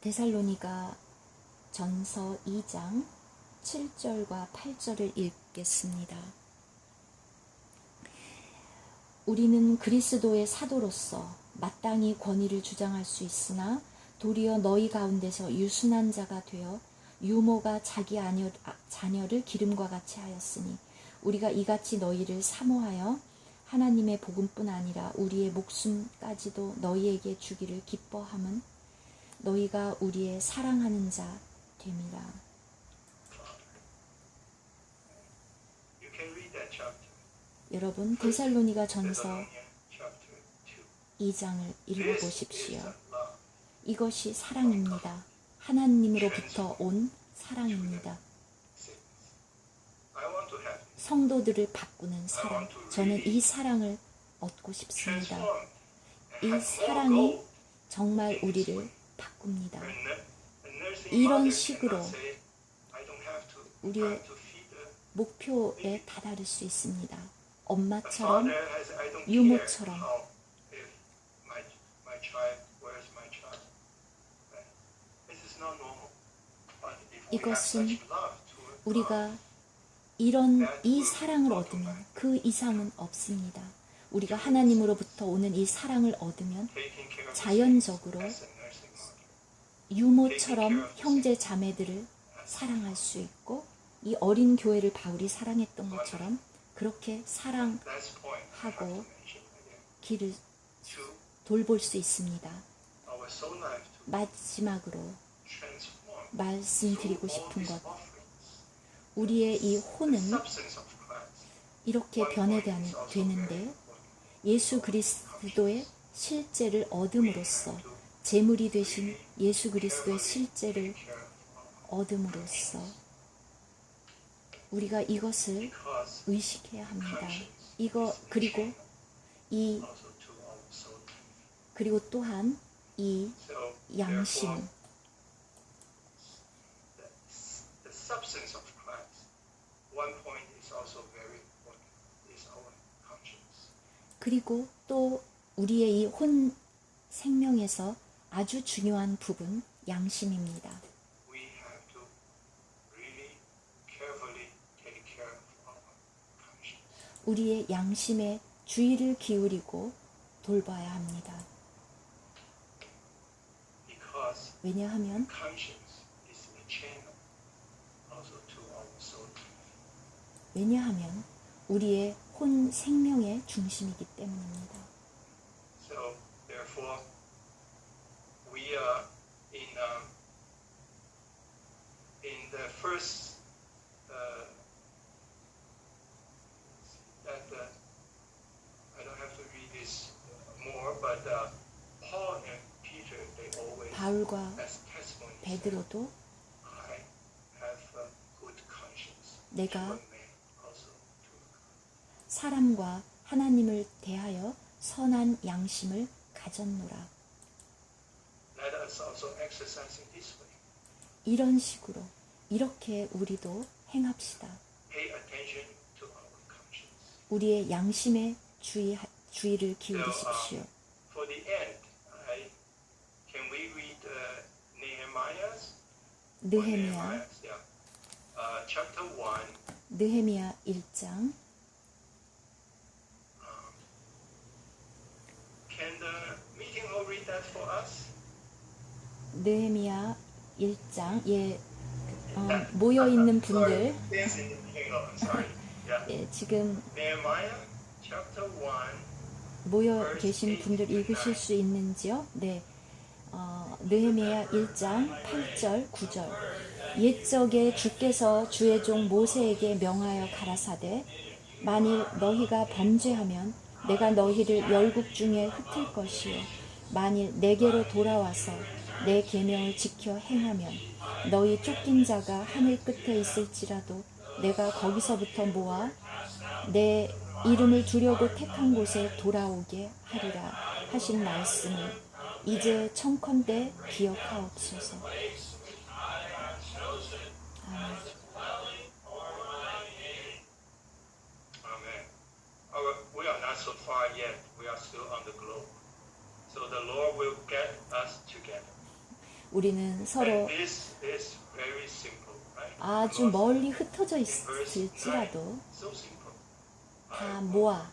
데살로니가 전서 2장 7절과 8절을 읽겠습니다. 우리는 그리스도의 사도로서 마땅히 권위를 주장할 수 있으나 도리어 너희 가운데서 유순한 자가 되어 유모가 자기 자녀를 기름과 같이 하였으니 우리가 이같이 너희를 사모하여 하나님의 복음뿐 아니라 우리의 목숨까지도 너희에게 주기를 기뻐함은 너희가 우리의 사랑하는 자 됨이라. 여러분, 데살로니가 전서 2장을 읽어보십시오. 이것이 사랑입니다. 하나님으로부터 온 사랑입니다. 성도들을 바꾸는 사랑. 저는 이 사랑을 얻고 싶습니다. 이 사랑이 정말 우리를 바꿉니다. 이런 식으로 우리의 목표에 다다를 수 있습니다. 엄마처럼, 유모처럼. 이것은 우리가 이 사랑을 얻으면 그 이상은 없습니다. 우리가 하나님으로부터 오는 이 사랑을 얻으면 자연적으로 유모처럼 형제 자매들을 사랑할 수 있고, 이 어린 교회를 바울이 사랑했던 것처럼 그렇게 사랑하고 길을 돌볼 수 있습니다. 마지막으로 말씀드리고 싶은 것, 우리의 이 혼은 이렇게 변해되는데 예수 그리스도의 실제를 얻음으로써, 제물이 되신 예수 그리스도의 실제를 얻음으로써 우리가 이것을 의식해야 합니다. 그리고 또한 이 양심, 그리고 또 우리의 이 혼 생명에서 아주 중요한 부분, 양심입니다. 우리의 양심에 주의를 기울이고 돌봐야 합니다. 왜냐하면 우리의 혼 생명의 중심이기 때문입니다. So therefore, we are in the first I don't have to read this more, but Paul and Peter, they always 바울과 as testimony. 베드로도 I have a good conscience. 내가 사람과 하나님을 대하여 선한 양심을 가졌노라. Let us also exercise in this way. 이런 식으로, 이렇게 우리도 행합시다. Pay attention to our conscience. 우리의 양심에 주의를 기울이십시오. For the end, can we read 느헤미야 chapter 1. 느헤미야 1장. Can the meeting hall read that for us? 느헤미야 1장. 모여 있는 분들, 지금 Nehemiah chapter 1. 모여 계신 분들 읽으실 수 있는지요? 네. 느헤미야 1장 8절 9절. 옛적에 주께서 주의 종 모세에게 명하여 가라사대, 만일 너희가 범죄하면 내가 너희를 열국 중에 흩을 것이요, 만일 내게로 돌아와서 내 계명을 지켜 행하면 너희 쫓긴 자가 하늘 끝에 있을지라도 내가 거기서부터 모아 내 이름을 두려고 택한 곳에 돌아오게 하리라 하신 말씀을 이제 청컨대 기억하옵소서. We are not so far yet. We are still on the globe. So the Lord will get us together. 우리는 서로 And this is very simple, right? 아주 Because 멀리 흩어져 in verse 9, 있을지라도 so simple. 다 모아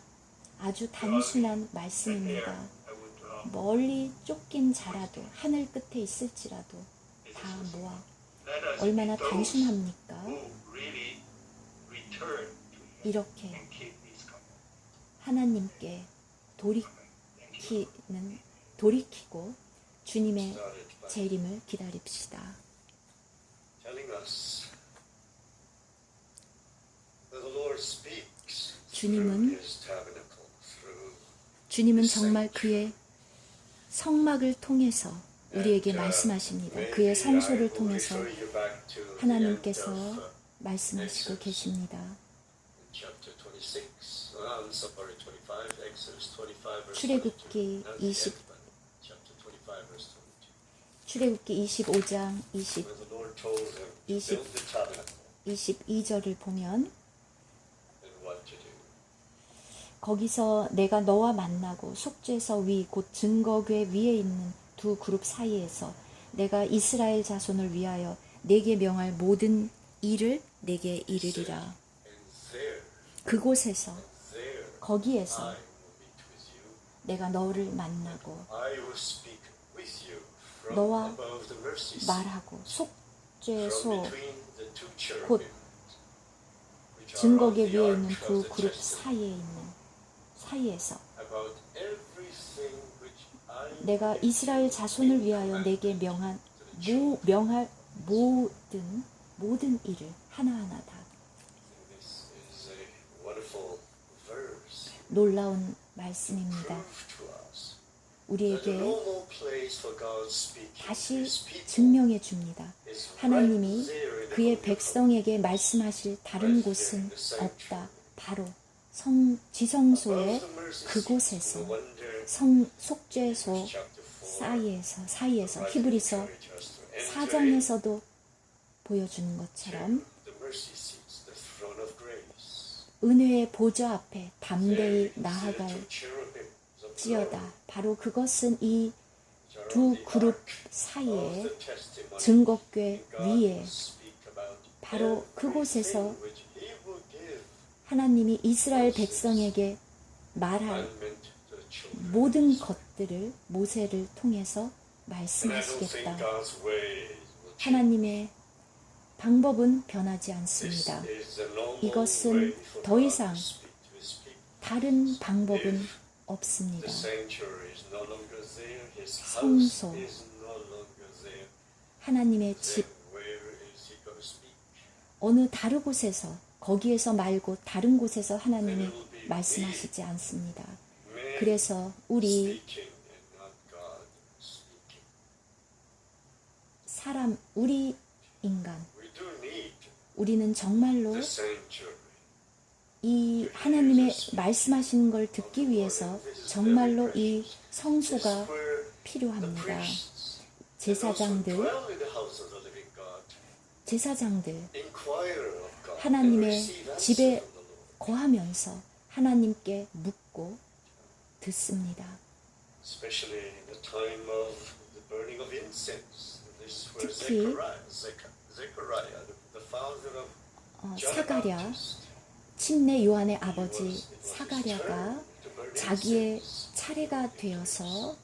아주 단순한 And there, 말씀입니다. I would 멀리 쫓긴 자라도 하늘 끝에 있을지라도 this 다 is so simple. 모아 Let us 얼마나 be those 단순합니까? who really return to Him 이렇게 and keep His command. 하나님께 Thank you. 돌이키고 주님의 started by 재림을 기다립시다. telling us that the Lord speaks 주님은 through His tabernacle, through 주님은 정말 그의 성막을 통해서 우리에게 말씀하십니다. 그의 성소를 통해서 하나님께서 말씀하시고 계십니다. 출애굽기 25장 22절을 보면 거기서 내가 너와 만나고 속죄서 위 곧 증거궤 위에 있는 두 그룹 사이에서 내가 이스라엘 자손을 위하여 내게 명할 모든 일을 내게 이르리라. 그곳에서 거기에서 내가 너를 만나고 너와 말하고 속죄소 곧 증거궤 위에 있는 두 그룹 사이에서 내가 이스라엘 자손을 위하여 내게 명할 모든 일을 하나하나 다 놀라운 말씀입니다. 우리에게 다시 증명해 줍니다. 하나님이 그의 백성에게 말씀하실 다른 곳은 없다. 바로 지성소의 그곳에서 속죄소 사이에서 히브리서 4장에서도 보여주는 것처럼 은혜의 보좌 앞에 담대히 나아갈지어다. 바로 그것은 이 두 그룹 사이에 증거궤 위에 바로 그곳에서 하나님이 이스라엘 백성에게 말할 모든 것들을 모세를 통해서 말씀하시겠다. 하나님의 방법은 변하지 않습니다. 이것은 더 이상 다른 방법은 없습니다. 성소, 하나님의 집, 어느 다른 곳에서 거기에서 말고 다른 곳에서 하나님이 말씀하시지 않습니다. 그래서 우리 인간, 우리는 정말로 이 하나님의 말씀하시는 걸 듣기 위해서 정말로 이 성소가 필요합니다. 제사장들 하나님의 집에 거하면서 하나님께 묻고 듣습니다. 특히 사가랴, 침례 요한의 아버지 사가랴가 자기의 차례가 되어서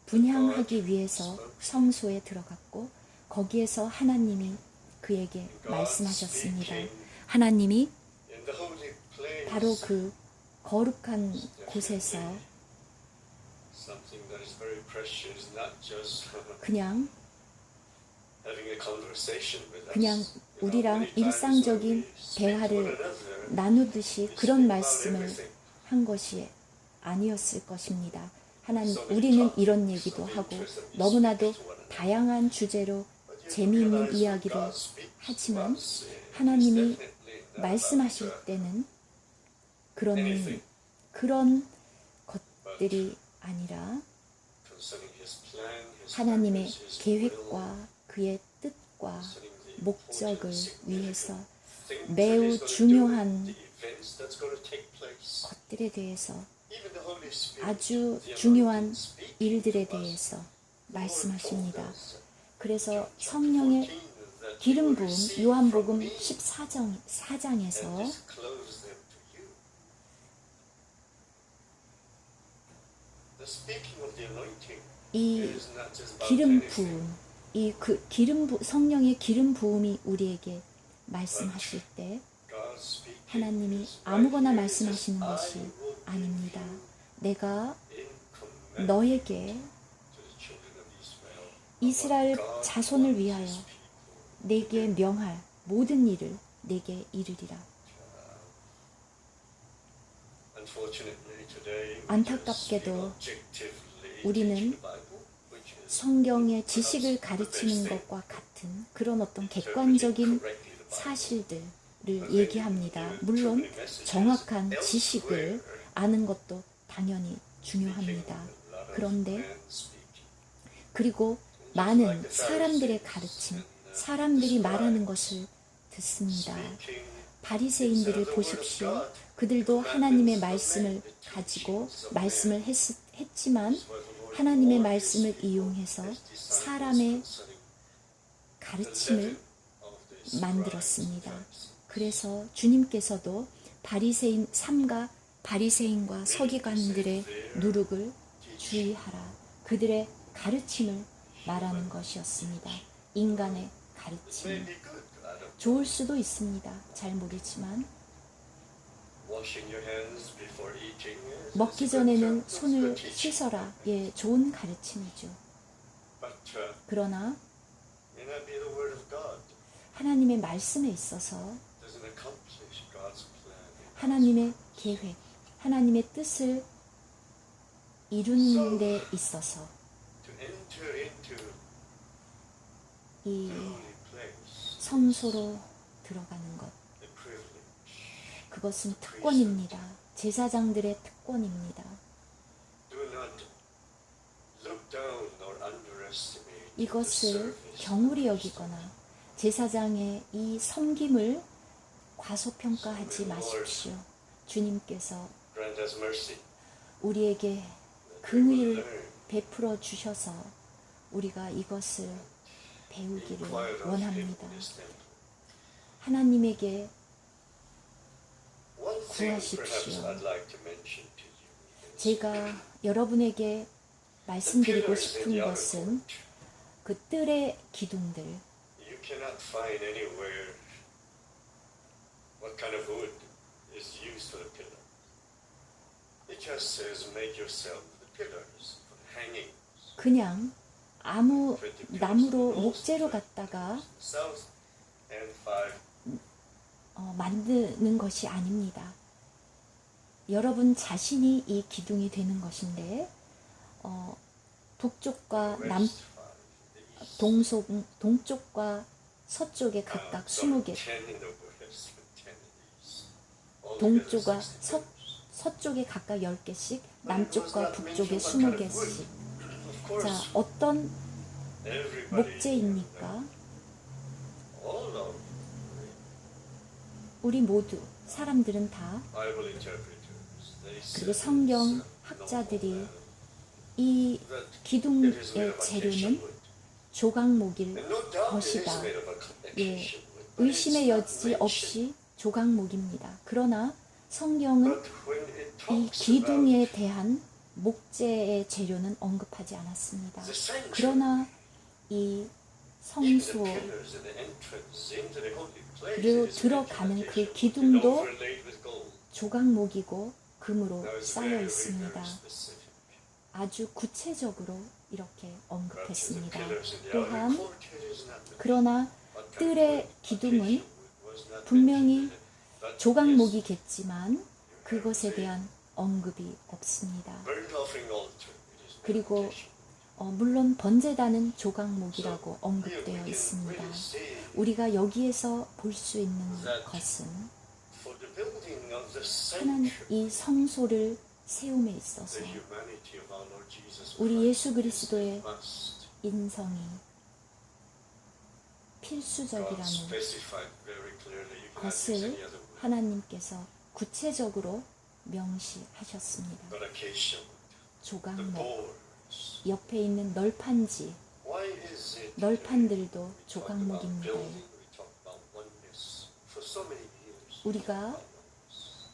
분향하기 위해서 성소에 들어갔고 거기에서 하나님이 그에게 말씀하셨습니다. 하나님이 바로 그 거룩한 곳에서 그냥 우리랑 일상적인 대화를 나누듯이 그런 말씀을 한 것이 아니었을 것입니다. 우리는 이런 얘기도 하고 너무나도 다양한 주제로 재미있는 이야기를 하지만 하나님이 말씀하실 때는 그런 것들이 아니라 하나님의 계획과 그의 뜻과 목적을 위해서 매우 중요한 것들에 대해서 아주 중요한 일들에 대해서 말씀하십니다. 그래서 성령의 기름 부음, 요한복음 14장에서 이 기름 부음, 성령의 기름 부음이 우리에게 말씀하실 때 하나님이 아무거나 말씀하시는 것이 아닙니다. 내가 너에게 이스라엘 자손을 위하여 내게 명할 모든 일을 내게 이르리라. 안타깝게도 우리는 성경의 지식을 가르치는 것과 같은 그런 어떤 객관적인 사실들을 얘기합니다. 물론 정확한 지식을 아는 것도 당연히 중요합니다. 그런데 그리고 많은 사람들의 가르침, 사람들이 말하는 것을 듣습니다. 바리새인들을 보십시오. 그들도 하나님의 말씀을 가지고 말씀을 했지만 하나님의 말씀을 이용해서 사람의 가르침을 만들었습니다. 그래서 주님께서도 바리새인과 서기관들의 누룩을 주의하라. 그들의 가르침을 말하는 것이었습니다. 인간의 가르침. 좋을 수도 있습니다. 잘 모르지만 먹기 전에는 손을 씻어라. 예, 좋은 가르침이죠. 그러나 하나님의 말씀에 있어서 하나님의 계획, 하나님의 뜻을 이루는 데 있어서 이 성소로 들어가는 것, 그것은 특권입니다. 제사장들의 특권입니다. 이것을 경홀히 여기거나 제사장의 이 섬김을 과소평가하지 마십시오. 주님께서 우리에게 긍휼을 베풀어 주셔서 우리가 이것을 배우기를 원합니다. 하나님에게 구하십시오. 제가 여러분에게 말씀드리고 싶은 것은 그 뜰의 기둥들, 그냥 아무 나무로 목재로 갖다가 만드는 것이 아닙니다. 여러분 자신이 이 기둥이 되는 것인데 동쪽과 서쪽에 각각 20개, 동쪽과 서쪽에 각각 10개씩, 남쪽과 북쪽에 20개씩. 자, 어떤 목재입니까? 우리 모두, 사람들은 다, 그리고 성경 학자들이 이 기둥의 재료는 조각목일 것이다. 예, 의심의 여지 없이 조각목입니다. 그러나 성경은 이 기둥에 대한 목재의 재료는 언급하지 않았습니다. 그러나 이 성소로 들어가는 그 기둥도 조각목이고 금으로 쌓여 있습니다. 아주 구체적으로 이렇게 언급했습니다. 또한 그러나 뜰의 기둥은 분명히 조각목이겠지만 그것에 대한 언급이 없습니다. 그리고 물론 번제단은 조각목이라고 언급되어 있습니다. 우리가 여기에서 볼 수 있는 것은 하나님 이 성소를 세움에 있어서 우리 예수 그리스도의 인성이 필수적이라는 것을 하나님께서 구체적으로 명시하셨습니다. 조각목, 옆에 있는 널판지, Why is it 널판들도 we talk about 조각목입니다. building, we talk about oneness for so many years? 우리가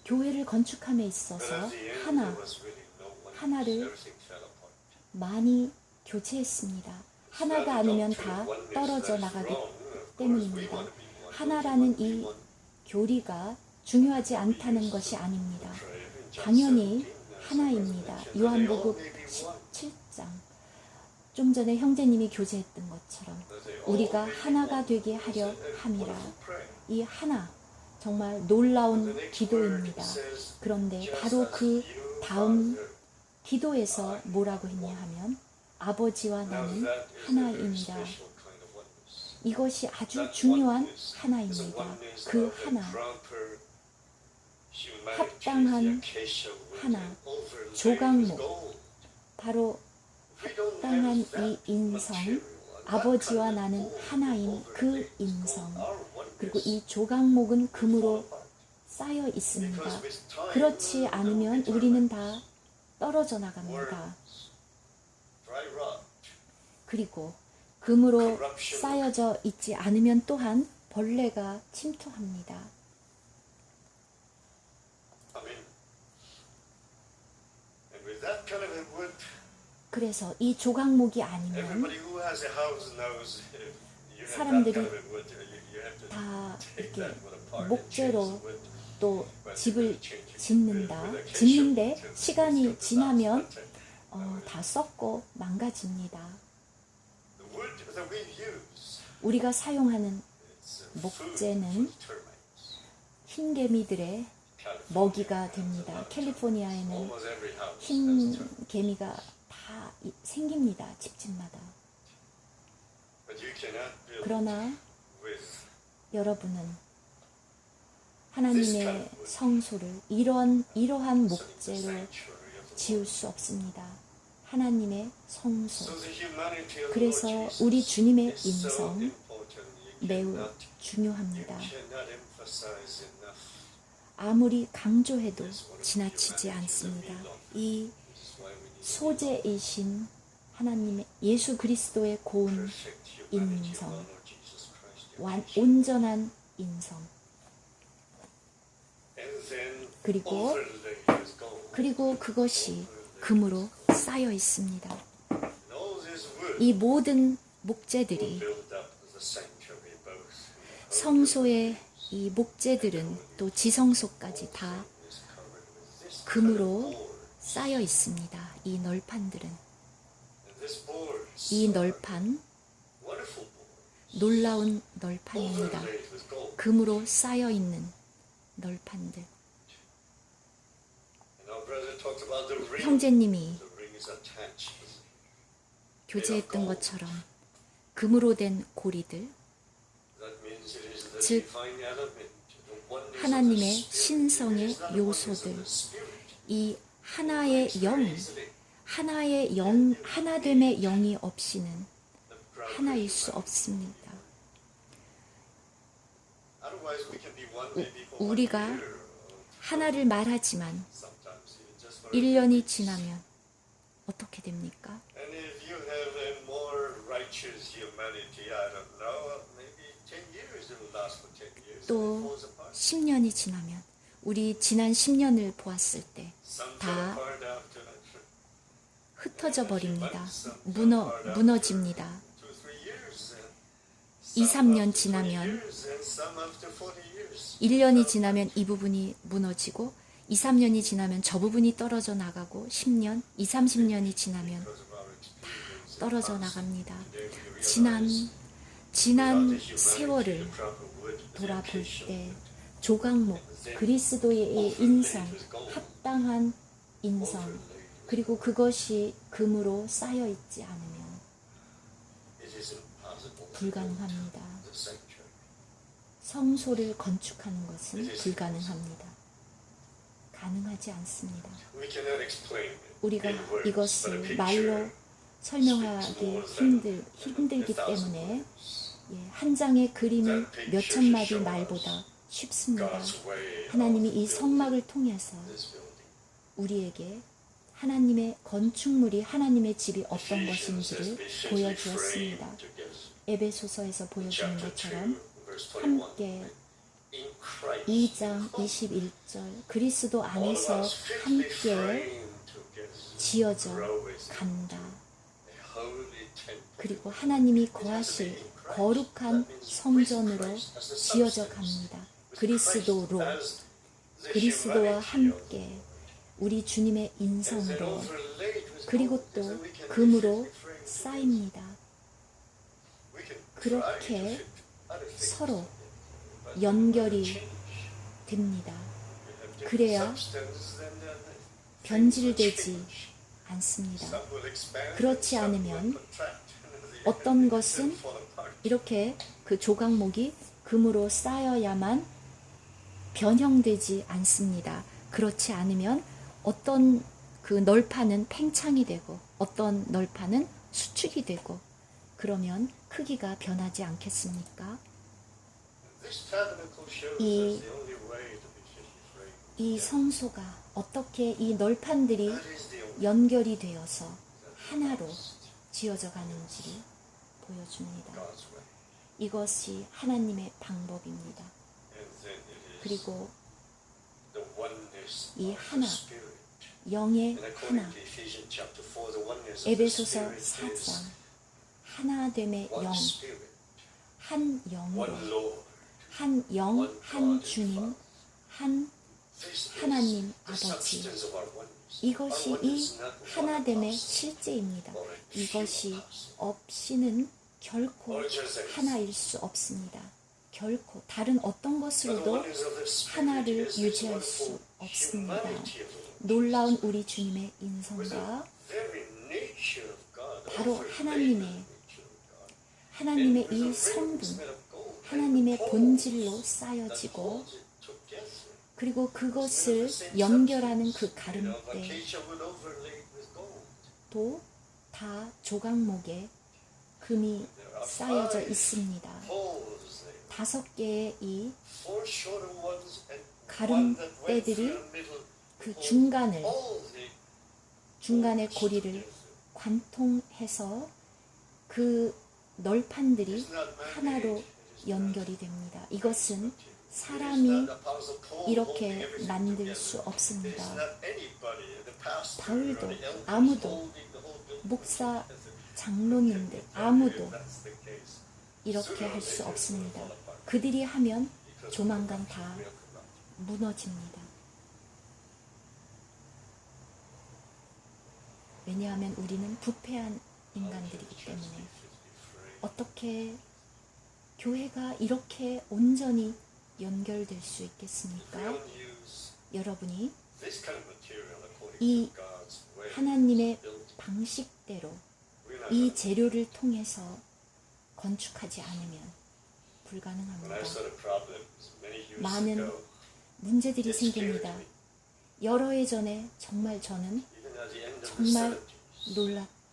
교회를 건축함에 But 있어서 at the end, 하나, there was really no oneness. 하나를 Everything fell apart. 많이 교체했습니다. 하나가 아니면 다 떨어져 나가기 때문입니다. 하나라는 이 교리가 중요하지 않다는 것이 아닙니다. 당연히 하나입니다. 요한복음 17장. 좀 전에 형제님이 교제했던 것처럼 우리가 하나가 되게 하려 함이라. 이 하나, 정말 놀라운 기도입니다. 그런데 바로 그 다음 기도에서 뭐라고 했냐 하면 아버지와 나는 하나입니다. 이것이 아주 중요한 하나입니다. 그 하나, 합당한 하나, 조각목, 바로 합당한 이 인성, 아버지와 나는 하나인 그 인성, 그리고 이 조각목은 금으로 쌓여 있습니다. 그렇지 않으면 우리는 다 떨어져 나갑니다. 그리고 금으로 쌓여져 있지 않으면 또한 벌레가 침투합니다. 그래서 이 조각목이 아니면 사람들이 다 이렇게 목재로 또 집을 짓는데 시간이 지나면 다 썩고 망가집니다. 우리가 사용하는 목재는 흰개미들의 먹이가 됩니다. 캘리포니아에는 흰개미가 다 생깁니다. 집집마다. 그러나 여러분은 하나님의 성소를 이러한 목재로 지을 수 없습니다. 하나님의 성소. 그래서 우리 주님의 인성 매우 중요합니다. 아무리 강조해도 지나치지 않습니다. 이 소재이신 하나님의 예수 그리스도의 고운 인성, 온전한 인성, 그리고 그것이 금으로 쌓여 있습니다. 이 모든 목재들이 성소의 이 목재들은 또 지성소까지 다 금으로 쌓여 있습니다. 이 널판들은. 이 널판, 놀라운 널판입니다. 금으로 쌓여 있는 널판들. 형제님이 교제했던 것처럼 금으로 된 고리들, 즉 하나님의 신성의 요소들, 이 하나의 영, 하나됨의 영이 없이는 하나일 수 없습니다. 우리가 하나를 말하지만 1년이 지나면 어떻게 됩니까? 또 10년이 지나면 우리 지난 10년을 보았을 때 다 흩어져 버립니다. 무너집니다. 2, 3년 지나면 1년이 지나면 이 부분이 무너지고 2, 3년이 지나면 저 부분이 떨어져 나가고 10년, 2, 30년이 지나면 다 떨어져 나갑니다. 지난 세월을 돌아볼 때 조각목, 그리스도의 인성, 합당한 인성, 그리고 그것이 금으로 쌓여 있지 않으면 불가능합니다. 성소를 건축하는 것은 불가능합니다. 가능하지 않습니다. 우리가 이것을 말로 설명하기 힘들기 때문에 한 장의 그림이 몇천 마디 말보다 쉽습니다. 하나님이 이 성막을 통해서 우리에게 하나님의 건축물이 하나님의 집이 어떤 것인지를 보여주었습니다. 에베소서에서 보여주는 것처럼 함께 2장 21절 그리스도 안에서 함께 지어져 간다. 그리고 하나님이 거하실 거룩한 성전으로 지어져 갑니다. 그리스도와 함께 우리 주님의 인성으로 그리고 또 금으로 쌓입니다. 그렇게 서로 연결이 됩니다. 그래야 변질되지 않습니다. 그렇지 않으면 어떤 것은 이렇게 그 조각목이 금으로 쌓여야만 변형되지 않습니다. 그렇지 않으면 어떤 그 널판은 팽창이 되고 어떤 널판은 수축이 되고 그러면 크기가 변하지 않겠습니까? 이 성소가 어떻게 이 널판들이 연결이 되어서 하나로 지어져 가는지를 보여줍니다. 이것이 하나님의 방법입니다. 그리고 이 하나, 영의 하나, 에베소서 4장 하나됨의 영, 한 영으로 한 영, 한 주님, 한 하나님 아버지, 이것이 이 하나됨의 실제입니다. 이것이 없이는 결코 하나일 수 없습니다. 결코 다른 어떤 것으로도 하나를 유지할 수 없습니다. 놀라운 우리 주님의 인성과 바로 하나님의 이 성분, 하나님의 본질로 쌓여지고 그리고 그것을 연결하는 그 가름대도 다 조각목에 금이 쌓여져 있습니다. 5개의 이 가름대들이 그 중간의 고리를 관통해서 그 널판들이 하나로 연결이 됩니다. 이것은 사람이 이렇게 만들 수 없습니다. 바울도 아무도 목사 장로님들 아무도 이렇게 할 수 없습니다. 그들이 하면 조만간 다 무너집니다. 왜냐하면 우리는 부패한 인간들이기 때문에 어떻게 교회가 이렇게 온전히 연결될 수 있겠습니까? 여러분이 이 하나님의 방식대로 이 재료를 통해서 건축하지 않으면 불가능합니다. 많은 문제들이 생깁니다. 여러 해 전에 정말 저는 정말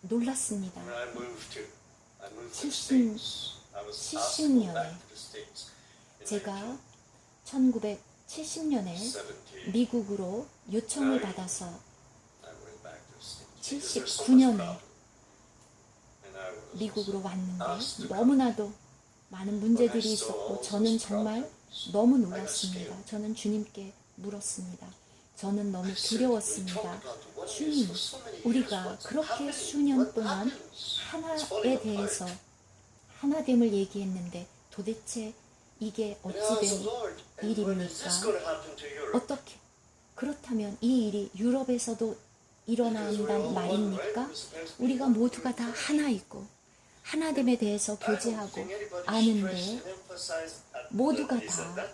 놀랐습니다. 70년에 제가 1970년에 미국으로 요청을 받아서 79년에 미국으로 왔는데 너무나도 많은 문제들이 있었고 저는 정말 너무 놀랐습니다. 저는 주님께 물었습니다. 저는 너무 두려웠습니다. 주님, 우리가 그렇게 수년 동안 하나에 대해서 하나됨을 얘기했는데 도대체 이게 어찌된 일입니까? 어떻게 그렇다면 이 일이 유럽에서도 일어난단 말입니까? 우리가 모두가 다 하나이고 하나됨에 대해서 교제하고 아는데 모두가 다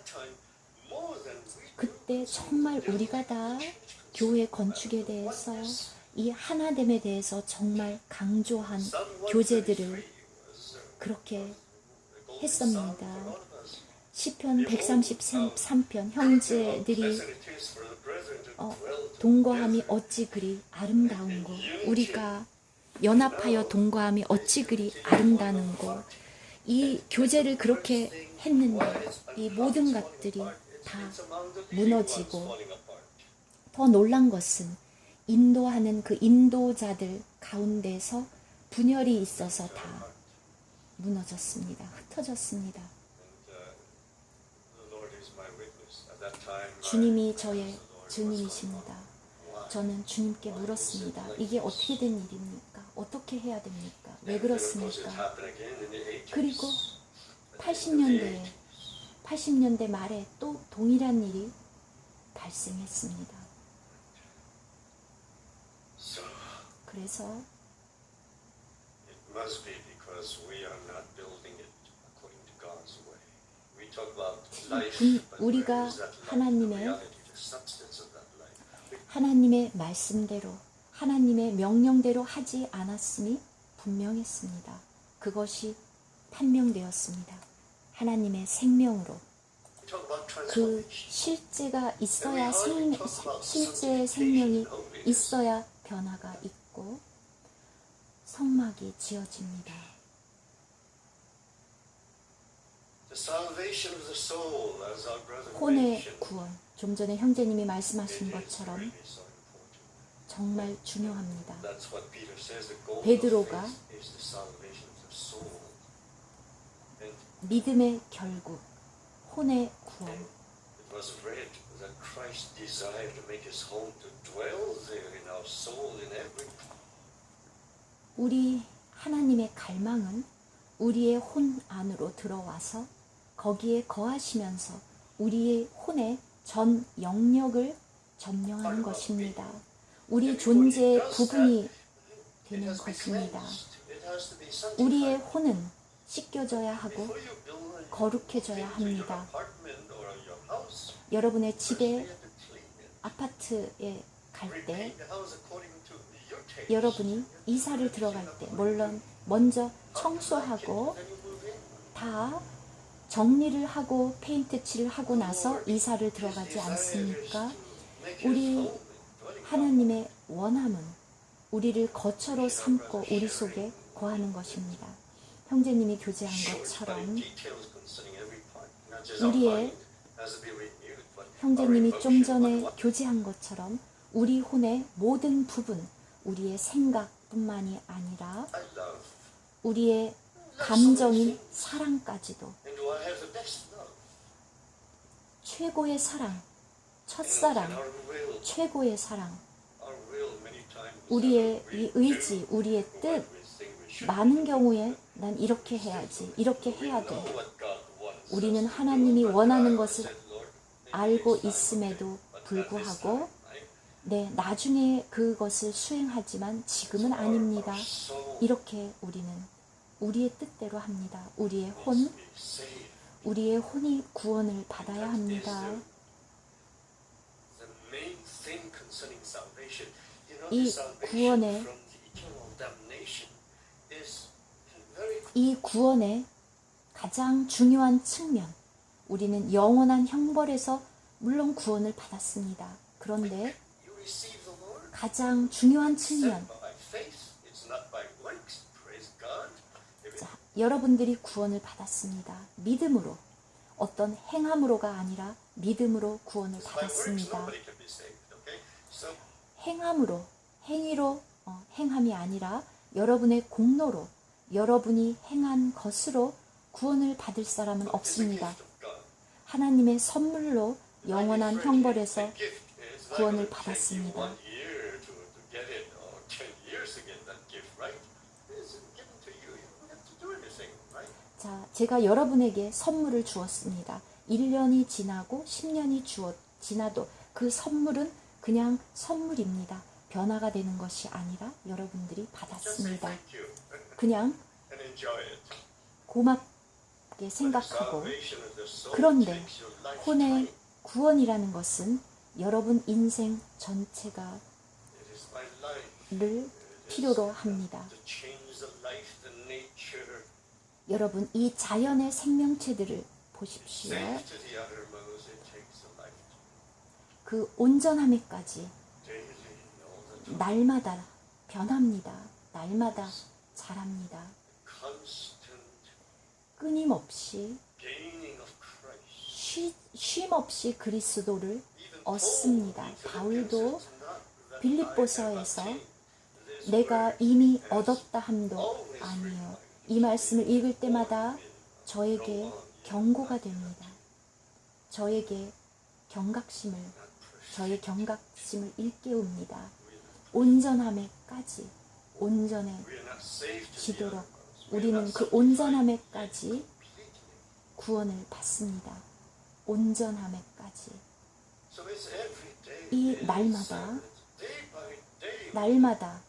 그때 정말 우리가 다 교회 건축에 대해서 이 하나됨에 대해서 정말 강조한 교제들을 그렇게 했습니다. 시편 133편 형제들이 동거함이 어찌 그리 아름다운고 우리가 연합하여 동거함이 어찌 그리 아름다운고 이 교제를 그렇게 했는데 이 모든 것들이 다 무너지고 더 놀란 것은 인도하는 그 인도자들 가운데서 분열이 있어서 다 무너졌습니다. 흩어졌습니다. The Lord is my witness. At that time, 주님이 저의 증인이십니다. 저는 주님께 물었습니다. 이게 어떻게 된 일입니까? 어떻게 해야 됩니까? 왜 그렇습니까? 그리고 80년대 말에 또 동일한 일이 발생했습니다. So 그래서 it must be because we are not building it according to God's way. We talk about life, but where 우리가 is that life? The 하나님의 reality, the substance of that life. 하나님의 말씀대로 하나님의 명령대로 하지 않았음이 분명했습니다. 그것이 판명되었습니다. 하나님의 생명으로 We talk about 그 transformation. 실제가 있어야 실제의 생명이 있어야 변화가 있고 성막이 지어집니다. The salvation of the soul, as our brother 혼의 mentioned, 구원, 좀 전에 형제님이 말씀하신 it is 것처럼 really so important. 정말 중요합니다. That's what Peter says. The goal 베드로가 of faith is the salvation of the soul. And 믿음의 결국, 혼의 구원. it was read that Christ desired to make his home to dwell there in our soul in every 우리 하나님의 갈망은 우리의 혼 안으로 들어와서 거기에 거하시면서 우리의 혼의 전 영역을 점령하는 것입니다. 우리 존재의 부분이 되는 것입니다. 우리의 혼은 씻겨져야 하고 거룩해져야 합니다. 여러분의 집에 아파트에 갈 때 여러분이 이사를 들어갈 때 물론 먼저 청소하고 다 정리를 하고 페인트 칠을 하고 나서 이사를 들어가지 않습니까? 우리 하나님의 원함은 우리를 거처로 삼고 우리 속에 거하는 것입니다. 형제님이 교제한 것처럼 우리의 형제님이 좀 전에 교제한 것처럼 우리 혼의 모든 부분, 우리의 생각뿐만이 아니라 우리의 감정인 사랑까지도 최고의 사랑, 첫사랑, 최고의 사랑, 우리의 이 의지, 우리의 뜻, 많은 경우에 난 이렇게 해야지, 이렇게 해야 돼. 우리는 하나님이 원하는 것을 알고 있음에도 불구하고 네, 나중에 그것을 수행하지만 지금은 아닙니다. 이렇게 우리는 우리의 뜻대로 합니다. 우리의 혼이 구원을 받아야 합니다. 이 구원의 가장 중요한 측면, 우리는 영원한 형벌에서 물론 구원을 받았습니다. 그런데 가장 중요한 측면, 자, 여러분들이 구원을 받았습니다. 믿음으로, 어떤 행함으로가 아니라 믿음으로 구원을 받았습니다. 행함으로, 행위로 행함이 아니라 여러분의 공로로, 여러분이 행한 것으로 구원을 받을 사람은 없습니다. 하나님의 선물로 영원한 형벌에서 구원을 받았습니다. 자, 제가 여러분에게 선물을 주었습니다. 1년이 지나고 10년이 지나도 그 선물은 그냥 선물입니다. 변화가 되는 것이 아니라 여러분들이 받았습니다. 그냥 고맙게 생각하고, 그런데 혼의 구원이라는 것은 여러분 인생 전체가 를 필요로 합니다. 여러분 이 자연의 생명체들을 보십시오. 그 온전함에까지 날마다 변합니다. 날마다 자랍니다. 끊임없이 쉼없이 그리스도를 얻습니다. 바울도 빌립보서에서 내가 이미 얻었다 함도 아니요. 이 말씀을 읽을 때마다 저에게 경고가 됩니다. 저의 경각심을 일깨웁니다. 온전함에까지 온전해지도록 우리는 그 온전함에까지 구원을 받습니다. 온전함에까지. 이 날마다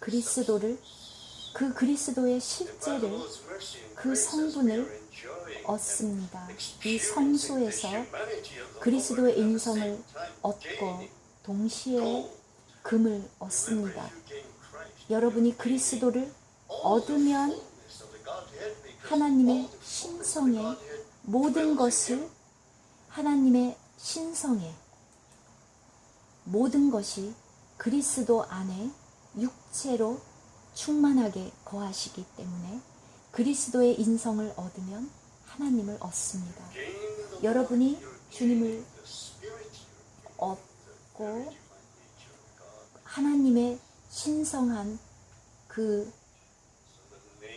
그리스도를, 그 그리스도의 실제를, 그 성분을 얻습니다. 이 성소에서 그리스도의 인성을 얻고 동시에 금을 얻습니다. 여러분이 그리스도를 얻으면 하나님의 신성의 모든 것을, 하나님의 신성의 모든 것이 그리스도 안에 육체로 충만하게 거하시기 때문에 그리스도의 인성을 얻으면 하나님을 얻습니다. 여러분이 주님을 얻고 하나님의 신성한 그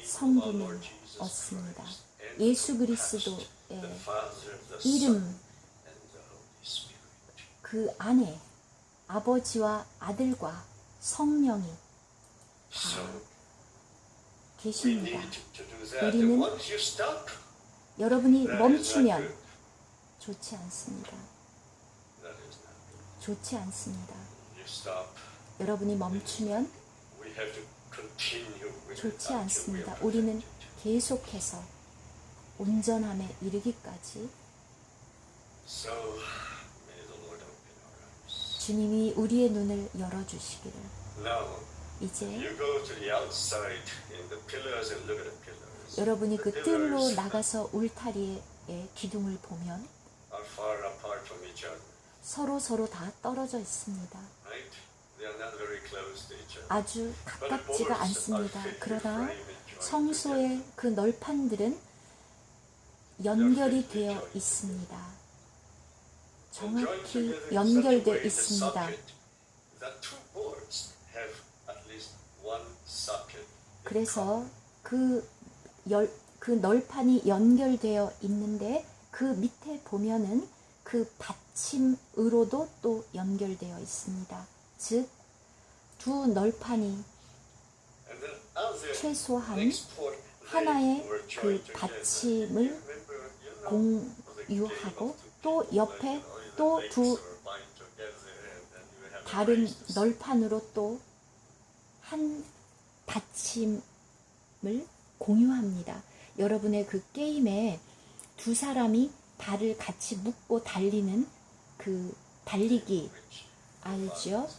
성분을 얻습니다. 예수 그리스도의 이름, 그 안에 아버지와 아들과 성령이 다 계십니다. 우리는 여러분이 멈추면 좋지 않습니다. 좋지 않습니다. 여러분이 멈추면 좋지 않습니다. 우리는 계속해서 온전함에 이르기까지 주님이 우리의 눈을 열어주시기를. 이제 여러분이 그 뜰로 나가서 울타리의 기둥을 보면 서로 다 떨어져 있습니다. 아주 가깝지가 않습니다. 그러나 성소의 그 널판들은 연결이 되어 있습니다. 정확히 연결되어 있습니다. 그래서 그 널판이 연결되어 있는데 그 밑에 보면은 그 받침으로도 또 연결되어 있습니다. 즉, 두 널판이 최소한 하나의 그 받침을 공유하고 또 옆에 또 두 다른 널판으로 또 한 받침을 공유합니다. 여러분의 그 게임에 두 사람이 발을 같이 묶고 달리는 그 달리기 알죠?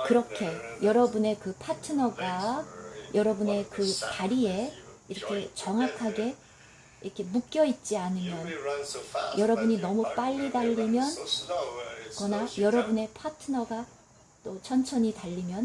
그렇게 여러분의 그 파트너가 여러분의 그 다리에 이렇게 정확하게 이렇게 묶여 있지 않으면, 여러분이 너무 빨리 달리면 거나 여러분의 파트너가 또 천천히 달리면